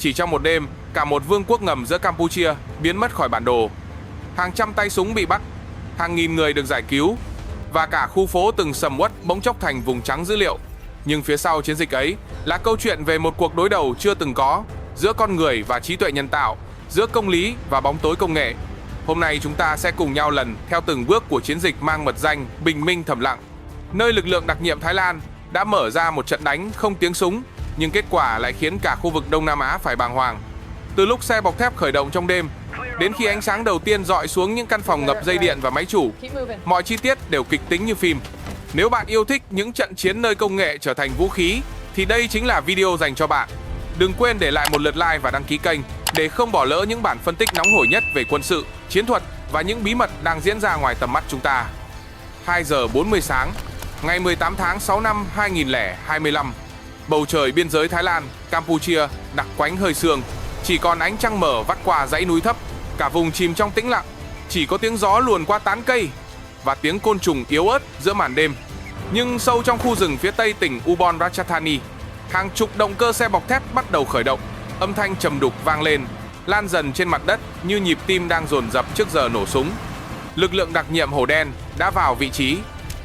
Chỉ trong một đêm, cả một vương quốc ngầm giữa Campuchia biến mất khỏi bản đồ. Hàng trăm tay súng bị bắt, hàng nghìn người được giải cứu, và cả khu phố từng sầm uất bỗng chốc thành vùng trắng dữ liệu. Nhưng phía sau chiến dịch ấy là câu chuyện về một cuộc đối đầu chưa từng có giữa con người và trí tuệ nhân tạo, giữa công lý và bóng tối công nghệ. Hôm nay chúng ta sẽ cùng nhau lần theo từng bước của chiến dịch mang mật danh Bình Minh Thầm Lặng, nơi lực lượng đặc nhiệm Thái Lan đã mở ra một trận đánh không tiếng súng, nhưng kết quả lại khiến cả khu vực Đông Nam Á phải bàng hoàng. Từ lúc xe bọc thép khởi động trong đêm, đến khi ánh sáng đầu tiên rọi xuống những căn phòng ngập dây điện và máy chủ, mọi chi tiết đều kịch tính như phim. Nếu bạn yêu thích những trận chiến nơi công nghệ trở thành vũ khí, thì đây chính là video dành cho bạn. Đừng quên để lại một lượt like và đăng ký kênh để không bỏ lỡ những bản phân tích nóng hổi nhất về quân sự, chiến thuật và những bí mật đang diễn ra ngoài tầm mắt chúng ta. 2 giờ 40 sáng, ngày 18 tháng 6 năm 2025, bầu trời biên giới Thái Lan, Campuchia đặc quánh hơi sương, chỉ còn ánh trăng mờ vắt qua dãy núi thấp, cả vùng chìm trong tĩnh lặng, chỉ có tiếng gió luồn qua tán cây và tiếng côn trùng yếu ớt giữa màn đêm. Nhưng sâu trong khu rừng phía tây tỉnh Ubon Ratchathani, hàng chục động cơ xe bọc thép bắt đầu khởi động, âm thanh trầm đục vang lên, lan dần trên mặt đất như nhịp tim đang dồn dập trước giờ nổ súng. Lực lượng đặc nhiệm Hổ Đen đã vào vị trí.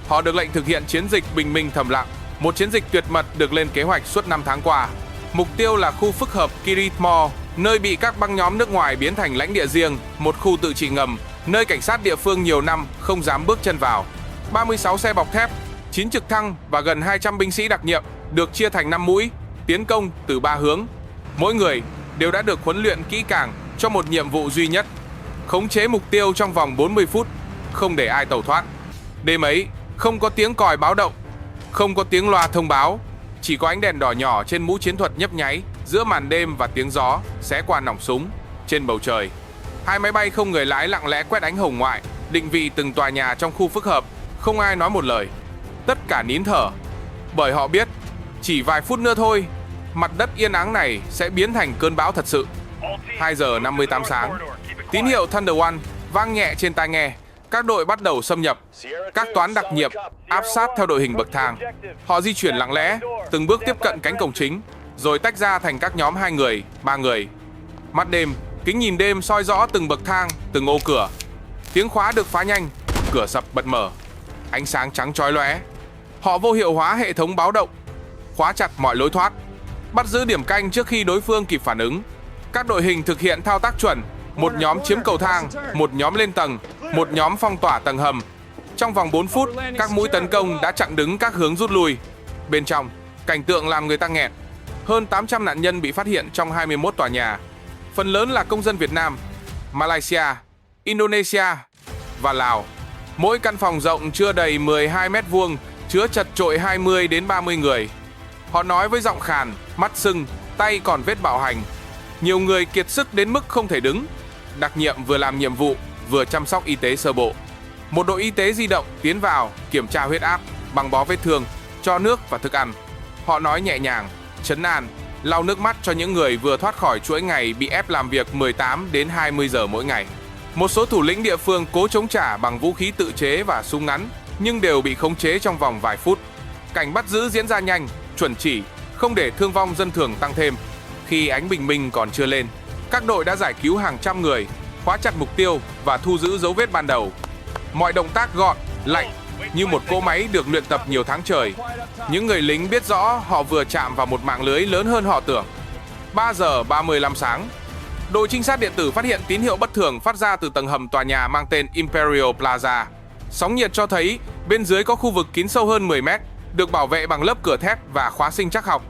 Họ được lệnh thực hiện chiến dịch Bình Minh Thầm Lặng, một chiến dịch tuyệt mật được lên kế hoạch suốt 5 tháng qua. Mục tiêu là khu phức hợp Kiritmore, nơi bị các băng nhóm nước ngoài biến thành lãnh địa riêng, một khu tự trị ngầm, nơi cảnh sát địa phương nhiều năm không dám bước chân vào. 36 xe bọc thép, 9 trực thăng và gần 200 binh sĩ đặc nhiệm được chia thành 5 mũi, tiến công từ 3 hướng. Mỗi người đều đã được huấn luyện kỹ càng cho một nhiệm vụ duy nhất: khống chế mục tiêu trong vòng 40 phút, không để ai tẩu thoát. Đêm ấy, không có tiếng còi báo động, không có tiếng loa thông báo, chỉ có ánh đèn đỏ nhỏ trên mũ chiến thuật nhấp nháy giữa màn đêm và tiếng gió xé qua nòng súng. Trên bầu trời, 2 máy bay không người lái lặng lẽ quét ánh hồng ngoại, định vị từng tòa nhà trong khu phức hợp. Không ai nói một lời, tất cả nín thở, bởi họ biết chỉ vài phút nữa thôi, mặt đất yên ắng này sẽ biến thành cơn bão thật sự. 2 giờ 58 sáng, tín hiệu Thunder One vang nhẹ trên tai nghe. Các đội bắt đầu xâm nhập. Các toán đặc nhiệm áp sát theo đội hình bậc thang. Họ di chuyển lặng lẽ, từng bước tiếp cận cánh cổng chính, rồi tách ra thành các nhóm 2 người, 3 người. Mắt đêm, kính nhìn đêm soi rõ từng bậc thang, từng ô cửa. Tiếng khóa được phá nhanh, cửa sập bật mở. Ánh sáng trắng chói lóe. Họ vô hiệu hóa hệ thống báo động, khóa chặt mọi lối thoát, bắt giữ điểm canh trước khi đối phương kịp phản ứng. Các đội hình thực hiện thao tác chuẩn. Một nhóm chiếm cầu thang, một nhóm lên tầng, một nhóm phong tỏa tầng hầm. Trong vòng 4 phút, các mũi tấn công đã chặn đứng các hướng rút lui. Bên trong, cảnh tượng làm người ta nghẹt. Hơn 800 nạn nhân bị phát hiện trong 21 tòa nhà. Phần lớn là công dân Việt Nam, Malaysia, Indonesia và Lào. Mỗi căn phòng rộng chưa đầy 12 mét vuông, chứa chật chội 20 đến 30 người. Họ nói với giọng khàn, mắt sưng, tay còn vết bạo hành. Nhiều người kiệt sức đến mức không thể đứng. Đặc nhiệm vừa làm nhiệm vụ, vừa chăm sóc y tế sơ bộ. Một đội y tế di động tiến vào, kiểm tra huyết áp, băng bó vết thương, cho nước và thức ăn. Họ nói nhẹ nhàng, trấn an, lau nước mắt cho những người vừa thoát khỏi chuỗi ngày bị ép làm việc 18 đến 20 giờ mỗi ngày. Một số thủ lĩnh địa phương cố chống trả bằng vũ khí tự chế và súng ngắn, nhưng đều bị khống chế trong vòng vài phút. Cảnh bắt giữ diễn ra nhanh, chuẩn chỉ, không để thương vong dân thường tăng thêm. Khi ánh bình minh còn chưa lên, các đội đã giải cứu hàng trăm người, khóa chặt mục tiêu và thu giữ dấu vết ban đầu. Mọi động tác gọn, lạnh, như một cỗ máy được luyện tập nhiều tháng trời. Những người lính biết rõ họ vừa chạm vào một mạng lưới lớn hơn họ tưởng. 3 giờ 35 sáng, đội trinh sát điện tử phát hiện tín hiệu bất thường phát ra từ tầng hầm tòa nhà mang tên Imperial Plaza. Sóng nhiệt cho thấy bên dưới có khu vực kín sâu hơn 10 mét, được bảo vệ bằng lớp cửa thép và khóa sinh trắc học.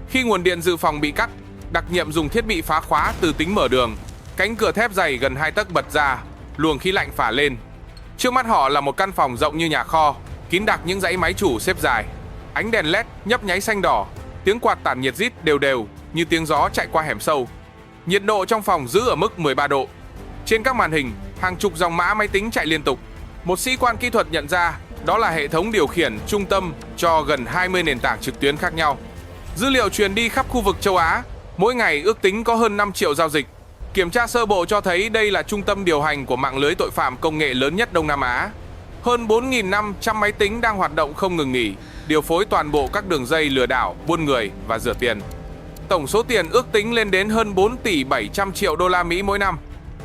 Khi nguồn điện dự phòng bị cắt, đặc nhiệm dùng thiết bị phá khóa từ tính mở đường. Cánh cửa thép dày gần 2 tấc bật ra, luồng khí lạnh phả lên. Trước mắt họ là một căn phòng rộng như nhà kho, kín đặc những dãy máy chủ xếp dài. Ánh đèn LED nhấp nháy xanh đỏ, tiếng quạt tản nhiệt rít đều đều như tiếng gió chạy qua hẻm sâu. Nhiệt độ trong phòng giữ ở mức 13 độ. Trên các màn hình, hàng chục dòng mã máy tính chạy liên tục. Một sĩ quan kỹ thuật nhận ra đó là hệ thống điều khiển trung tâm cho gần 20 nền tảng trực tuyến khác nhau. Dữ liệu truyền đi khắp khu vực châu Á, mỗi ngày ước tính có hơn 5 triệu giao dịch. Kiểm tra sơ bộ cho thấy đây là trung tâm điều hành của mạng lưới tội phạm công nghệ lớn nhất Đông Nam Á. Hơn 4.500 máy tính đang hoạt động không ngừng nghỉ, điều phối toàn bộ các đường dây lừa đảo, buôn người và rửa tiền. Tổng số tiền ước tính lên đến hơn 4 tỷ 700 triệu đô la Mỹ mỗi năm.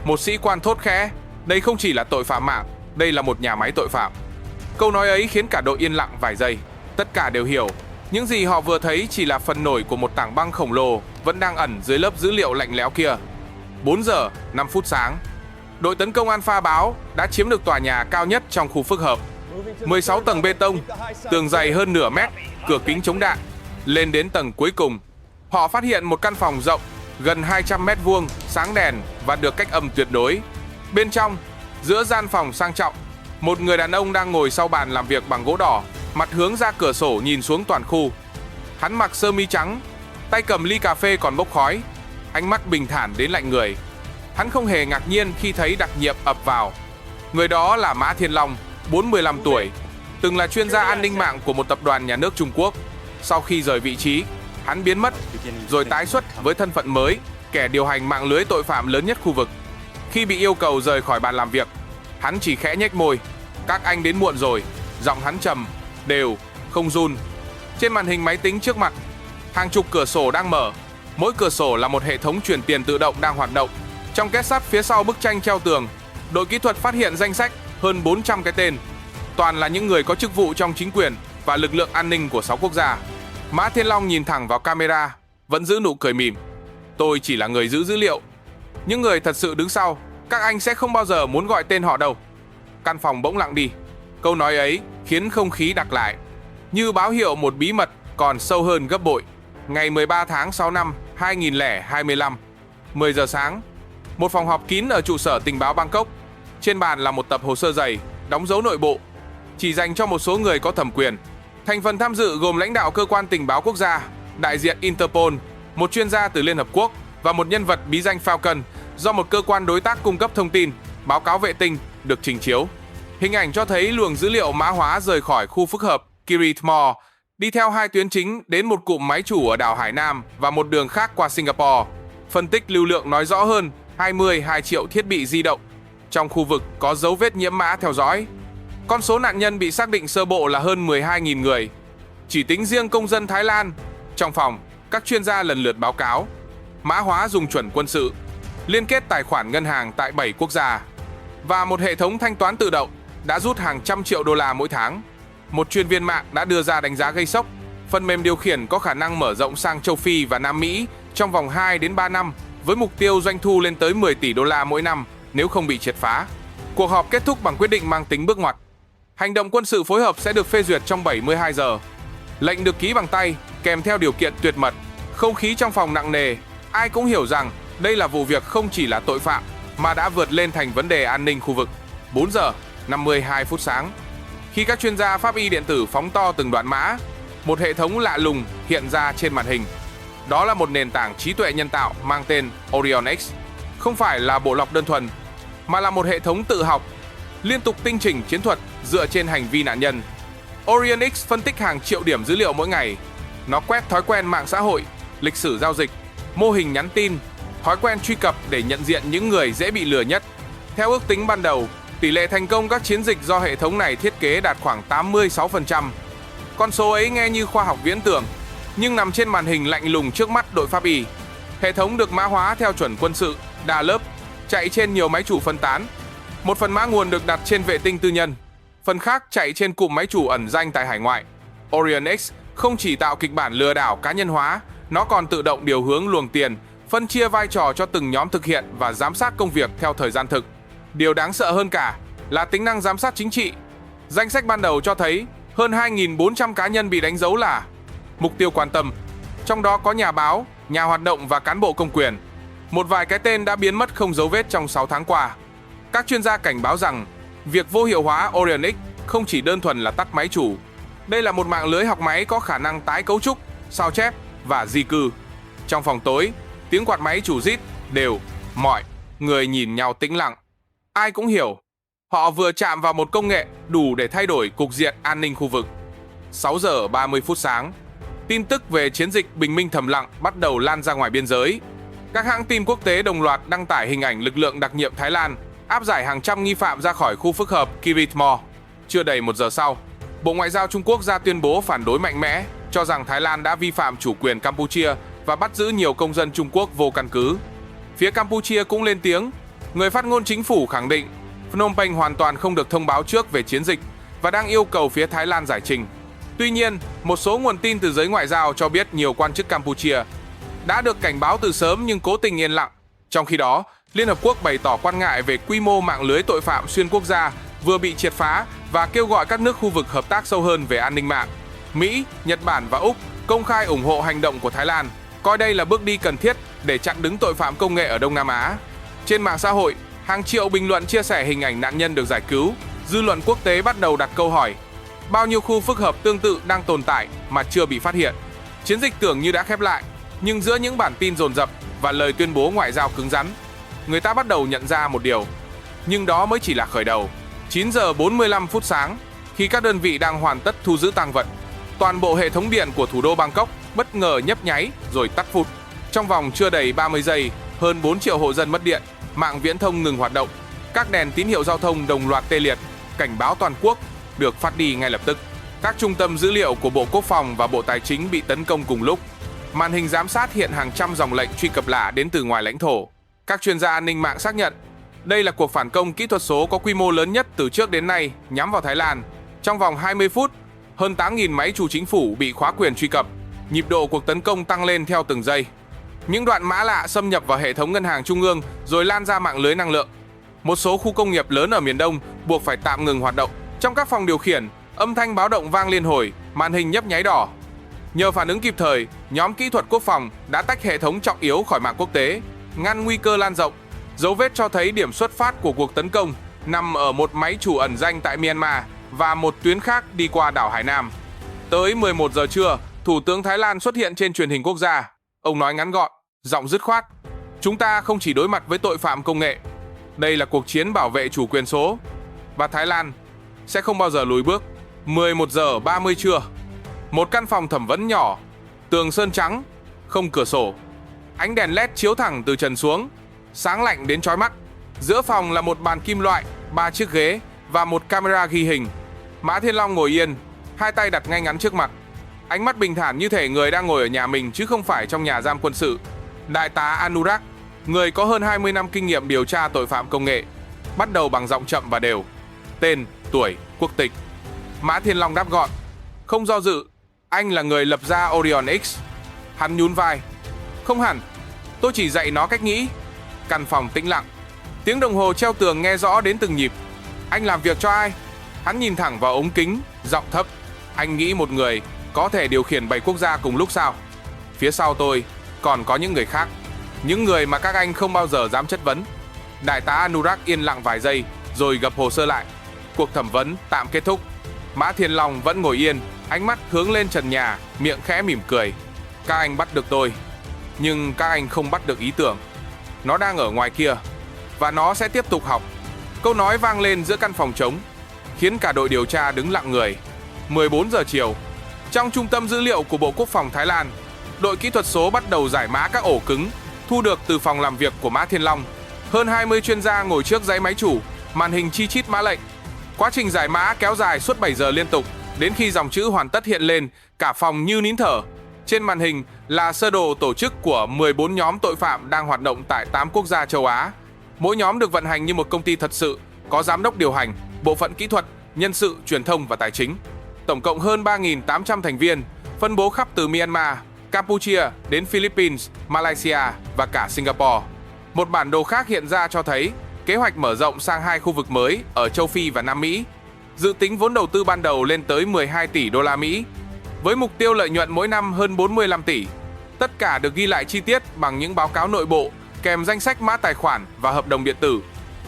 Một sĩ quan thốt khẽ, đây không chỉ là tội phạm mạng, đây là một nhà máy tội phạm. Câu nói ấy khiến cả đội yên lặng vài giây. Tất cả đều hiểu, những gì họ vừa thấy chỉ là phần nổi của một tảng băng khổng lồ vẫn đang ẩn dưới lớp dữ liệu lạnh lẽo kia. 4 giờ 5 phút sáng, đội tấn công Alpha báo đã chiếm được tòa nhà cao nhất trong khu phức hợp. 16 tầng bê tông, tường dày hơn nửa mét, cửa kính chống đạn. Lên đến tầng cuối cùng, họ phát hiện một căn phòng rộng, gần 200 mét vuông, sáng đèn và được cách âm tuyệt đối. Bên trong, giữa gian phòng sang trọng, một người đàn ông đang ngồi sau bàn làm việc bằng gỗ đỏ, mặt hướng ra cửa sổ nhìn xuống toàn khu. Hắn mặc sơ mi trắng, tay cầm ly cà phê còn bốc khói, ánh mắt bình thản đến lạnh người. Hắn không hề ngạc nhiên khi thấy đặc nhiệm ập vào. Người đó là Mã Thiên Long, 45 tuổi, từng là chuyên gia an ninh mạng của một tập đoàn nhà nước Trung Quốc. Sau khi rời vị trí, hắn biến mất, rồi tái xuất với thân phận mới, kẻ điều hành mạng lưới tội phạm lớn nhất khu vực. Khi bị yêu cầu rời khỏi bàn làm việc, hắn chỉ khẽ nhếch môi. Các anh đến muộn rồi. Giọng hắn trầm, đều, không run. Trên màn hình máy tính trước mặt, hàng chục cửa sổ đang mở. Mỗi cửa sổ là một hệ thống chuyển tiền tự động đang hoạt động. Trong két sắt phía sau bức tranh treo tường, đội kỹ thuật phát hiện danh sách hơn 400 cái tên. Toàn là những người có chức vụ trong chính quyền và lực lượng an ninh của 6 quốc gia. Mã Thiên Long nhìn thẳng vào camera, vẫn giữ nụ cười mỉm. Tôi chỉ là người giữ dữ liệu. Những người thật sự đứng sau, các anh sẽ không bao giờ muốn gọi tên họ đâu. Căn phòng bỗng lặng đi. Câu nói ấy khiến không khí đặc lại, như báo hiệu một bí mật còn sâu hơn gấp bội. Ngày 13 tháng 6 năm 2025, 10 giờ sáng, một phòng họp kín ở trụ sở tình báo Bangkok. Trên bàn là một tập hồ sơ dày, đóng dấu nội bộ, chỉ dành cho một số người có thẩm quyền. Thành phần tham dự gồm lãnh đạo cơ quan tình báo quốc gia, đại diện Interpol, một chuyên gia từ Liên Hợp Quốc và một nhân vật bí danh Falcon do một cơ quan đối tác cung cấp thông tin, báo cáo vệ tinh được trình chiếu. Hình ảnh cho thấy luồng dữ liệu mã hóa rời khỏi khu phức hợp Kirit Mall, đi theo 2 tuyến chính đến một cụm máy chủ ở đảo Hải Nam và một đường khác qua Singapore. Phân tích lưu lượng nói rõ hơn 22 triệu thiết bị di động. Trong khu vực có dấu vết nhiễm mã theo dõi. Con số nạn nhân bị xác định sơ bộ là hơn 12.000 người. Chỉ tính riêng công dân Thái Lan. Trong phòng, các chuyên gia lần lượt báo cáo. Mã hóa dùng chuẩn quân sự, liên kết tài khoản ngân hàng tại 7 quốc gia và một hệ thống thanh toán tự động đã rút hàng trăm triệu đô la mỗi tháng. Một chuyên viên mạng đã đưa ra đánh giá gây sốc. Phần mềm điều khiển có khả năng mở rộng sang châu Phi và Nam Mỹ trong vòng 2 đến 3 năm với mục tiêu doanh thu lên tới 10 tỷ đô la mỗi năm nếu không bị triệt phá. Cuộc họp kết thúc bằng quyết định mang tính bước ngoặt. Hành động quân sự phối hợp sẽ được phê duyệt trong 72 giờ. Lệnh được ký bằng tay, kèm theo điều kiện tuyệt mật. Không khí trong phòng nặng nề, ai cũng hiểu rằng đây là vụ việc không chỉ là tội phạm mà đã vượt lên thành vấn đề an ninh khu vực. 4 giờ 52 phút sáng. Khi các chuyên gia pháp y điện tử phóng to từng đoạn mã, một hệ thống lạ lùng hiện ra trên màn hình. Đó là một nền tảng trí tuệ nhân tạo mang tên Orion X. Không phải là bộ lọc đơn thuần, mà là một hệ thống tự học, liên tục tinh chỉnh chiến thuật dựa trên hành vi nạn nhân. Orion X phân tích hàng triệu điểm dữ liệu mỗi ngày. Nó quét thói quen mạng xã hội, lịch sử giao dịch, mô hình nhắn tin, thói quen truy cập để nhận diện những người dễ bị lừa nhất. Theo ước tính ban đầu, tỷ lệ thành công các chiến dịch do hệ thống này thiết kế đạt khoảng 86%. Con số ấy nghe như khoa học viễn tưởng, nhưng nằm trên màn hình lạnh lùng trước mắt đội pháp y. Hệ thống được mã hóa theo chuẩn quân sự, đa lớp, chạy trên nhiều máy chủ phân tán. Một phần mã nguồn được đặt trên vệ tinh tư nhân, phần khác chạy trên cụm máy chủ ẩn danh tại hải ngoại. Orion X không chỉ tạo kịch bản lừa đảo cá nhân hóa, nó còn tự động điều hướng luồng tiền, phân chia vai trò cho từng nhóm thực hiện và giám sát công việc theo thời gian thực. Điều đáng sợ hơn cả là tính năng giám sát chính trị. Danh sách ban đầu cho thấy hơn 2.400 cá nhân bị đánh dấu là mục tiêu quan tâm, trong đó có nhà báo, nhà hoạt động và cán bộ công quyền. Một vài cái tên đã biến mất không dấu vết trong 6 tháng qua. Các chuyên gia cảnh báo rằng việc vô hiệu hóa Orion X không chỉ đơn thuần là tắt máy chủ. Đây là một mạng lưới học máy có khả năng tái cấu trúc, sao chép và di cư. Trong phòng tối, tiếng quạt máy chủ rít đều, mọi người nhìn nhau tĩnh lặng. Ai cũng hiểu, họ vừa chạm vào một công nghệ đủ để thay đổi cục diện an ninh khu vực. 6 giờ 30 phút sáng, tin tức về chiến dịch bình minh thầm lặng bắt đầu lan ra ngoài biên giới. Các hãng tin quốc tế đồng loạt đăng tải hình ảnh lực lượng đặc nhiệm Thái Lan áp giải hàng trăm nghi phạm ra khỏi khu phức hợp Kirit Mall. Chưa đầy 1 giờ sau, Bộ Ngoại giao Trung Quốc ra tuyên bố phản đối mạnh mẽ, cho rằng Thái Lan đã vi phạm chủ quyền Campuchia và bắt giữ nhiều công dân Trung Quốc vô căn cứ. Phía Campuchia cũng lên tiếng, người phát ngôn chính phủ khẳng định Phnom Penh hoàn toàn không được thông báo trước về chiến dịch và đang yêu cầu phía Thái Lan giải trình. Tuy nhiên, một số nguồn tin từ giới ngoại giao cho biết nhiều quan chức Campuchia đã được cảnh báo từ sớm nhưng cố tình yên lặng. Trong khi đó, Liên Hợp Quốc bày tỏ quan ngại về quy mô mạng lưới tội phạm xuyên quốc gia vừa bị triệt phá và kêu gọi các nước khu vực hợp tác sâu hơn về an ninh mạng. Mỹ, Nhật Bản và Úc công khai ủng hộ hành động của Thái Lan, coi đây là bước đi cần thiết để chặn đứng tội phạm công nghệ ở Đông Nam Á. Trên mạng xã hội, hàng triệu bình luận chia sẻ hình ảnh nạn nhân được giải cứu. Dư luận quốc tế bắt đầu đặt câu hỏi: bao nhiêu khu phức hợp tương tự đang tồn tại mà chưa bị phát hiện? Chiến dịch tưởng như đã khép lại, nhưng giữa những bản tin dồn dập và lời tuyên bố ngoại giao cứng rắn, người ta bắt đầu nhận ra một điều. Nhưng đó mới chỉ là khởi đầu. 9 giờ 45 phút sáng, khi các đơn vị đang hoàn tất thu giữ tang vật, toàn bộ hệ thống điện của thủ đô Bangkok bất ngờ nhấp nháy rồi tắt phụt. Trong vòng chưa đầy 30 giây, hơn 4 triệu hộ dân mất điện, mạng viễn thông ngừng hoạt động, các đèn tín hiệu giao thông đồng loạt tê liệt, cảnh báo toàn quốc được phát đi ngay lập tức. Các trung tâm dữ liệu của Bộ Quốc phòng và Bộ Tài chính bị tấn công cùng lúc. Màn hình giám sát hiện hàng trăm dòng lệnh truy cập lạ đến từ ngoài lãnh thổ. Các chuyên gia an ninh mạng xác nhận đây là cuộc phản công kỹ thuật số có quy mô lớn nhất từ trước đến nay nhắm vào Thái Lan. Trong vòng 20 phút, hơn 8.000 máy chủ chính phủ bị khóa quyền truy cập. Nhịp độ cuộc tấn công tăng lên theo từng giây. Những đoạn mã lạ xâm nhập vào hệ thống ngân hàng trung ương rồi lan ra mạng lưới năng lượng. Một số khu công nghiệp lớn ở miền Đông buộc phải tạm ngừng hoạt động. Trong các phòng điều khiển, âm thanh báo động vang liên hồi, màn hình nhấp nháy đỏ. Nhờ phản ứng kịp thời, nhóm kỹ thuật quốc phòng đã tách hệ thống trọng yếu khỏi mạng quốc tế, ngăn nguy cơ lan rộng. Dấu vết cho thấy điểm xuất phát của cuộc tấn công nằm ở một máy chủ ẩn danh tại Myanmar và một tuyến khác đi qua đảo Hải Nam. Tới 11 giờ trưa, Thủ tướng Thái Lan xuất hiện trên truyền hình quốc gia. Ông nói ngắn gọn, giọng dứt khoát: chúng ta không chỉ đối mặt với tội phạm công nghệ, đây là cuộc chiến bảo vệ chủ quyền số. Và Thái Lan sẽ không bao giờ lùi bước. 11 giờ 30 trưa, một căn phòng thẩm vấn nhỏ, tường sơn trắng, không cửa sổ. Ánh đèn LED chiếu thẳng từ trần xuống, sáng lạnh đến chói mắt. Giữa phòng là một bàn kim loại, 3 chiếc ghế và một camera ghi hình. Mã Thiên Long ngồi yên, hai tay đặt ngay ngắn trước mặt. Ánh mắt bình thản như thể người đang ngồi ở nhà mình chứ không phải trong nhà giam quân sự. Đại tá Anurag, người có hơn 20 năm kinh nghiệm điều tra tội phạm công nghệ, bắt đầu bằng giọng chậm và đều. Tên, tuổi, quốc tịch. Mã Thiên Long đáp gọn, không do dự: anh là người lập ra Orion X. Hắn nhún vai: không hẳn, tôi chỉ dạy nó cách nghĩ. Căn phòng tĩnh lặng. Tiếng đồng hồ treo tường nghe rõ đến từng nhịp. Anh làm việc cho ai? Hắn nhìn thẳng vào ống kính, giọng thấp: anh nghĩ một người có thể điều khiển 7 quốc gia cùng lúc sao? Phía sau tôi còn có những người khác, những người mà các anh không bao giờ dám chất vấn. Đại tá Anurag yên lặng vài giây rồi gập hồ sơ lại. Cuộc thẩm vấn tạm kết thúc. Mã Thiên Long vẫn ngồi yên, ánh mắt hướng lên trần nhà, miệng khẽ mỉm cười. Các anh bắt được tôi, nhưng các anh không bắt được ý tưởng. Nó đang ở ngoài kia, và nó sẽ tiếp tục học. Câu nói vang lên giữa căn phòng trống, khiến cả đội điều tra đứng lặng người. 14 giờ chiều, trong trung tâm dữ liệu của Bộ Quốc phòng Thái Lan, đội kỹ thuật số bắt đầu giải mã các ổ cứng thu được từ phòng làm việc của Mã Thiên Long. Hơn 20 chuyên gia ngồi trước dãy máy chủ, màn hình chi chít mã lệnh. Quá trình giải mã kéo dài suốt 7 giờ liên tục, đến khi dòng chữ hoàn tất hiện lên, cả phòng như nín thở. Trên màn hình là sơ đồ tổ chức của 14 nhóm tội phạm đang hoạt động tại 8 quốc gia châu Á. Mỗi nhóm được vận hành như một công ty thật sự, có giám đốc điều hành, bộ phận kỹ thuật, nhân sự, truyền thông và tài chính. Tổng cộng hơn 3.800 thành viên, phân bố khắp từ Myanmar, Campuchia đến Philippines, Malaysia và cả Singapore. Một bản đồ khác hiện ra cho thấy kế hoạch mở rộng sang 2 khu vực mới ở châu Phi và Nam Mỹ. Dự tính vốn đầu tư ban đầu lên tới 12 tỷ đô la Mỹ, với mục tiêu lợi nhuận mỗi năm hơn 45 tỷ. Tất cả được ghi lại chi tiết bằng những báo cáo nội bộ, kèm danh sách mã tài khoản và hợp đồng điện tử.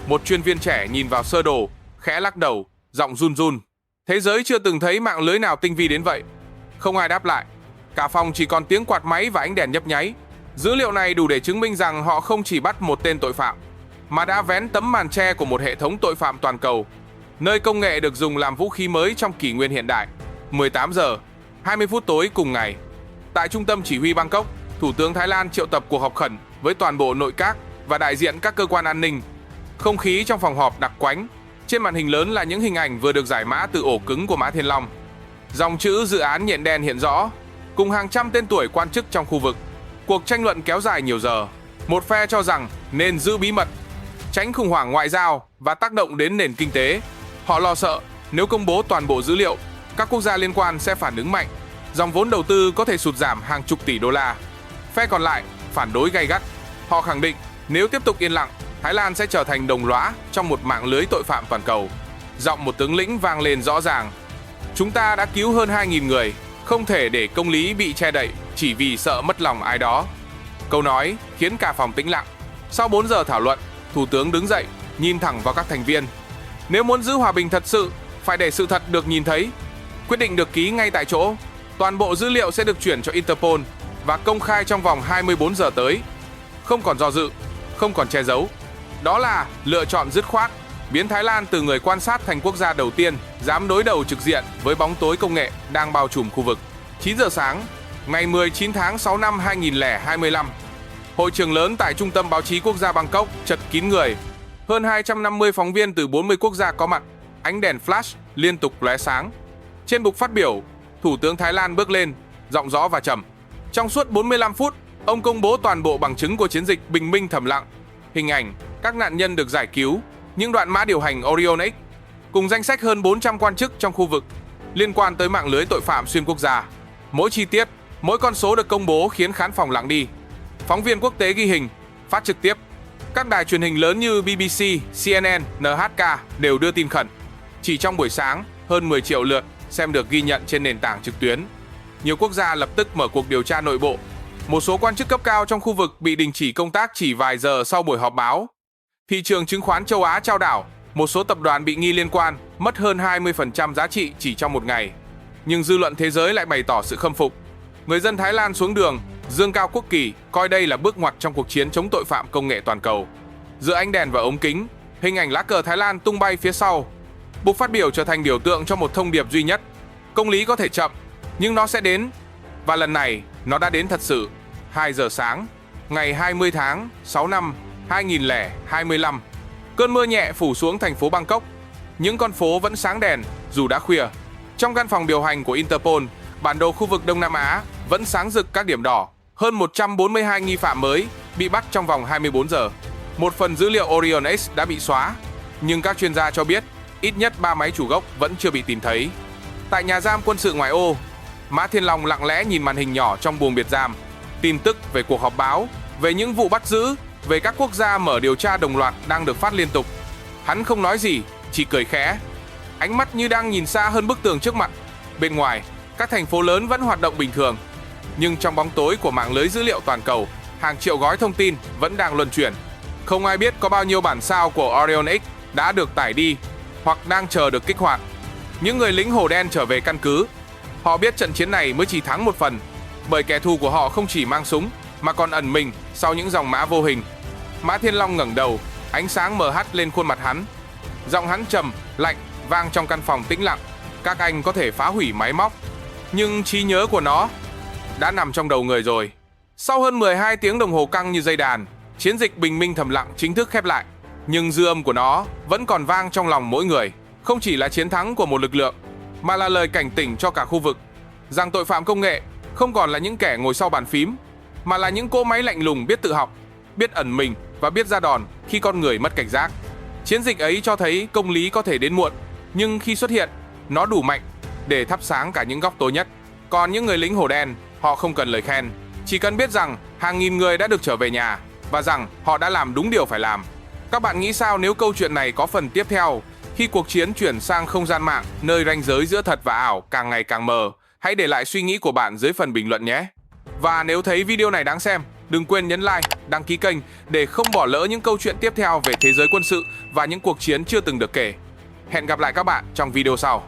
Một chuyên viên trẻ nhìn vào sơ đồ, khẽ lắc đầu, giọng run run. Thế giới chưa từng thấy mạng lưới nào tinh vi đến vậy. Không ai đáp lại. Cả phòng chỉ còn tiếng quạt máy và ánh đèn nhấp nháy. Dữ liệu này đủ để chứng minh rằng họ không chỉ bắt một tên tội phạm, mà đã vén tấm màn che của một hệ thống tội phạm toàn cầu, nơi công nghệ được dùng làm vũ khí mới trong kỷ nguyên hiện đại. 18 giờ, 20 phút tối cùng ngày, tại trung tâm chỉ huy Bangkok, Thủ tướng Thái Lan triệu tập cuộc họp khẩn với toàn bộ nội các và đại diện các cơ quan an ninh. Không khí trong phòng họp đặc quánh. Trên màn hình lớn là những hình ảnh vừa được giải mã từ ổ cứng của Mã Thiên Long. Dòng chữ dự án nhện đen hiện rõ, cùng hàng trăm tên tuổi quan chức trong khu vực. Cuộc tranh luận kéo dài nhiều giờ. Một phe cho rằng nên giữ bí mật, tránh khủng hoảng ngoại giao và tác động đến nền kinh tế. Họ lo sợ nếu công bố toàn bộ dữ liệu, các quốc gia liên quan sẽ phản ứng mạnh. Dòng vốn đầu tư có thể sụt giảm hàng chục tỷ đô la. Phe còn lại phản đối gay gắt. Họ khẳng định nếu tiếp tục yên lặng, Thái Lan sẽ trở thành đồng lõa trong một mạng lưới tội phạm toàn cầu. Giọng một tướng lĩnh vang lên rõ ràng. Chúng ta đã cứu hơn 2.000 người, không thể để công lý bị che đậy chỉ vì sợ mất lòng ai đó. Câu nói khiến cả phòng tĩnh lặng. Sau 4 giờ thảo luận, Thủ tướng đứng dậy, nhìn thẳng vào các thành viên. Nếu muốn giữ hòa bình thật sự, phải để sự thật được nhìn thấy. Quyết định được ký ngay tại chỗ. Toàn bộ dữ liệu sẽ được chuyển cho Interpol và công khai trong vòng 24 giờ tới. Không còn do dự, không còn che giấu. Đó là lựa chọn dứt khoát, biến Thái Lan từ người quan sát thành quốc gia đầu tiên dám đối đầu trực diện với bóng tối công nghệ đang bao trùm khu vực. 9 giờ sáng, ngày 19 tháng 6 năm 2025, hội trường lớn tại Trung tâm Báo chí Quốc gia Bangkok chật kín người. Hơn 250 phóng viên từ 40 quốc gia có mặt, ánh đèn flash liên tục lóe sáng. Trên bục phát biểu, Thủ tướng Thái Lan bước lên, giọng rõ và trầm. Trong suốt 45 phút, ông công bố toàn bộ bằng chứng của chiến dịch bình minh thầm lặng. Hình ảnh, các nạn nhân được giải cứu, những đoạn mã điều hành Orion X, cùng danh sách hơn 400 quan chức trong khu vực liên quan tới mạng lưới tội phạm xuyên quốc gia. Mỗi chi tiết, mỗi con số được công bố khiến khán phòng lặng đi. Phóng viên quốc tế ghi hình, phát trực tiếp. Các đài truyền hình lớn như BBC, CNN, NHK đều đưa tin khẩn. Chỉ trong buổi sáng, hơn 10 triệu lượt xem được ghi nhận trên nền tảng trực tuyến. Nhiều quốc gia lập tức mở cuộc điều tra nội bộ. Một số quan chức cấp cao trong khu vực bị đình chỉ công tác chỉ vài giờ sau buổi họp báo. Thị trường chứng khoán châu Á chao đảo, một số tập đoàn bị nghi liên quan mất hơn 20% giá trị chỉ trong một ngày. Nhưng dư luận thế giới lại bày tỏ sự khâm phục. Người dân Thái Lan xuống đường, dương cao quốc kỳ, coi đây là bước ngoặt trong cuộc chiến chống tội phạm công nghệ toàn cầu. Giữa ánh đèn và ống kính, hình ảnh lá cờ Thái Lan tung bay phía sau. Bục phát biểu trở thành biểu tượng cho một thông điệp duy nhất. Công lý có thể chậm, nhưng nó sẽ đến. Và lần này, nó đã đến thật sự. 2 giờ sáng, ngày 20 tháng 6 năm 2025. Cơn mưa nhẹ phủ xuống thành phố Bangkok. Những con phố vẫn sáng đèn, dù đã khuya. Trong căn phòng điều hành của Interpol, bản đồ khu vực Đông Nam Á vẫn sáng rực các điểm đỏ. Hơn 142 nghi phạm mới bị bắt trong vòng 24 giờ. Một phần dữ liệu Orion X đã bị xóa, nhưng các chuyên gia cho biết ít nhất 3 máy chủ gốc vẫn chưa bị tìm thấy. Tại nhà giam quân sự ngoại ô, Mã Thiên Long lặng lẽ nhìn màn hình nhỏ trong buồng biệt giam. Tin tức về cuộc họp báo, về những vụ bắt giữ, về các quốc gia mở điều tra đồng loạt đang được phát liên tục. Hắn không nói gì, chỉ cười khẽ. Ánh mắt như đang nhìn xa hơn bức tường trước mặt. Bên ngoài, các thành phố lớn vẫn hoạt động bình thường. Nhưng trong bóng tối của mạng lưới dữ liệu toàn cầu, hàng triệu gói thông tin vẫn đang luân chuyển. Không ai biết có bao nhiêu bản sao của Orion X đã được tải đi hoặc đang chờ được kích hoạt. Những người lính hổ đen trở về căn cứ. Họ biết trận chiến này mới chỉ thắng một phần, bởi kẻ thù của họ không chỉ mang súng mà còn ẩn mình sau những dòng mã vô hình. Mã Thiên Long ngẩng đầu, ánh sáng mờ hắt lên khuôn mặt hắn. Giọng hắn trầm, lạnh, vang trong căn phòng tĩnh lặng. Các anh có thể phá hủy máy móc, nhưng trí nhớ của nó đã nằm trong đầu người rồi. Sau hơn 12 tiếng đồng hồ căng như dây đàn, chiến dịch bình minh thầm lặng chính thức khép lại. Nhưng dư âm của nó vẫn còn vang trong lòng mỗi người. Không chỉ là chiến thắng của một lực lượng, mà là lời cảnh tỉnh cho cả khu vực, rằng tội phạm công nghệ không còn là những kẻ ngồi sau bàn phím, mà là những cỗ máy lạnh lùng biết tự học, biết ẩn mình và biết ra đòn khi con người mất cảnh giác. Chiến dịch ấy cho thấy công lý có thể đến muộn, nhưng khi xuất hiện, nó đủ mạnh để thắp sáng cả những góc tối nhất. Còn những người lính hổ đen, họ không cần lời khen, chỉ cần biết rằng hàng nghìn người đã được trở về nhà và rằng họ đã làm đúng điều phải làm. Các bạn nghĩ sao nếu câu chuyện này có phần tiếp theo, khi cuộc chiến chuyển sang không gian mạng, nơi ranh giới giữa thật và ảo càng ngày càng mờ? Hãy để lại suy nghĩ của bạn dưới phần bình luận nhé. Và nếu thấy video này đáng xem, đừng quên nhấn like, đăng ký kênh để không bỏ lỡ những câu chuyện tiếp theo về thế giới quân sự và những cuộc chiến chưa từng được kể. Hẹn gặp lại các bạn trong video sau.